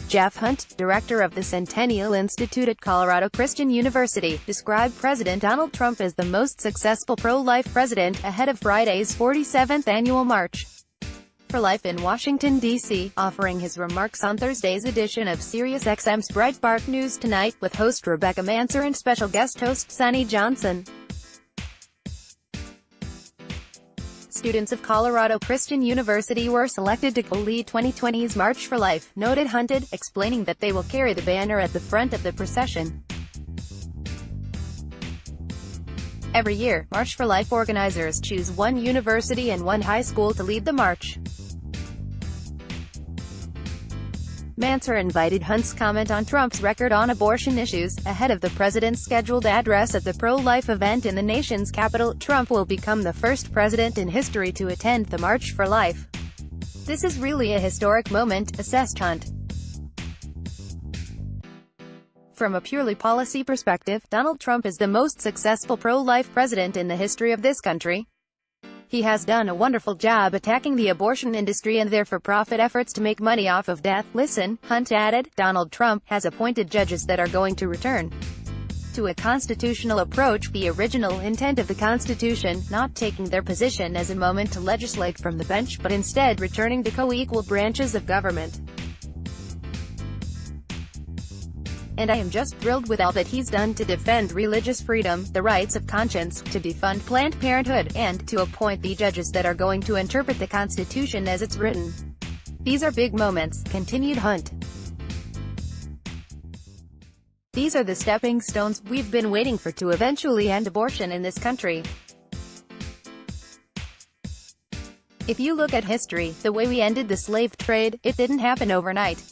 Jeff Hunt, director of the Centennial Institute at Colorado Christian University, described President Donald Trump as the most successful pro-life president, ahead of Friday's 47th annual March for Life in Washington, D.C., offering his remarks on Thursday's edition of SiriusXM's Breitbart News Tonight, with host Rebecca Manser and special guest host Sonny Johnson. Students of Colorado Christian University were selected to co-lead 2020's March for Life, noted Hunt, explaining that they will carry the banner at the front of the procession. Every year, March for Life organizers choose one university and one high school to lead the march. Manser invited Hunt's comment on Trump's record on abortion issues. Ahead of the president's scheduled address at the pro-life event in the nation's capital, Trump will become the first president in history to attend the March for Life. "This is really a historic moment," assessed Hunt. From a purely policy perspective, Donald Trump is the most successful pro-life president in the history of this country. He has done a wonderful job attacking the abortion industry and their for-profit efforts to make money off of death. Listen, Hunt added, Donald Trump has appointed judges that are going to return to a constitutional approach, the original intent of the Constitution, not taking their position as a moment to legislate from the bench, but instead returning to co-equal branches of government. And I am just thrilled with all that he's done to defend religious freedom, the rights of conscience, to defund Planned Parenthood, and to appoint the judges that are going to interpret the Constitution as it's written. These are big moments, continued Hunt. These are the stepping stones we've been waiting for to eventually end abortion in this country. If you look at history, the way we ended the slave trade, it didn't happen overnight.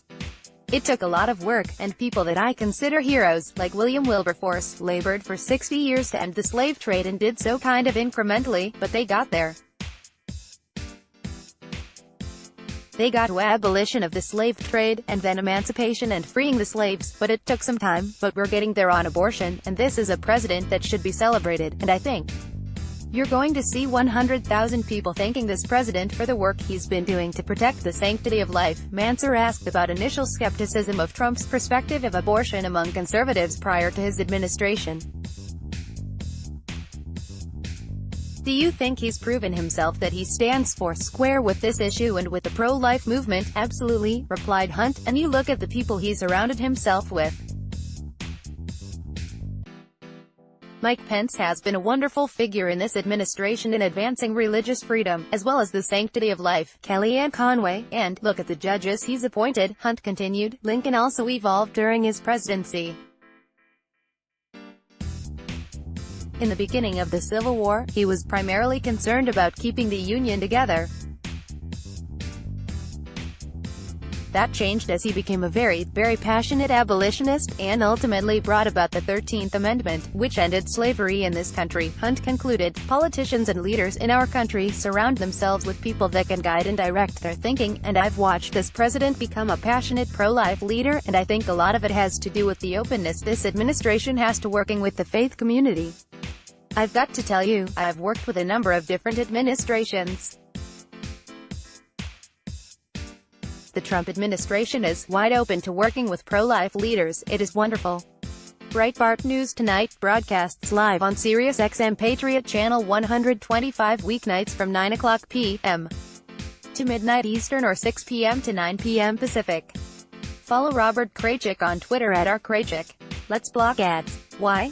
It took a lot of work, and people that I consider heroes, like William Wilberforce, labored for 60 years to end the slave trade and did so kind of incrementally, but they got there. They got to abolition of the slave trade, and then emancipation and freeing the slaves, but it took some time, but we're getting there on abortion, and this is a president that should be celebrated, and I think you're going to see 100,000 people thanking this president for the work he's been doing to protect the sanctity of life. Manser asked about initial skepticism of Trump's perspective of abortion among conservatives prior to his administration. Do you think he's proven himself that he stands square with this issue and with the pro-life movement? Absolutely, replied Hunt, and you look at the people he surrounded himself with. Mike Pence has been a wonderful figure in this administration in advancing religious freedom, as well as the sanctity of life. Kellyanne Conway, and look at the judges he's appointed, Hunt continued. Lincoln also evolved during his presidency. In the beginning of the Civil War, he was primarily concerned about keeping the Union together. That changed as he became a very passionate abolitionist, and ultimately brought about the 13th Amendment, which ended slavery in this country. Hunt concluded, politicians and leaders in our country surround themselves with people that can guide and direct their thinking, and I've watched this president become a passionate pro-life leader, and I think a lot of it has to do with the openness this administration has to working with the faith community. I've got to tell you, I've worked with a number of different administrations. The Trump administration is wide open to working with pro-life leaders. It is wonderful. Breitbart News Tonight broadcasts live on SiriusXM Patriot Channel 125 weeknights from 9 o'clock p.m. to midnight Eastern or 6 p.m. to 9 p.m. Pacific. Follow Robert Kraychik on Twitter at @rkraychik. Let's block ads. Why?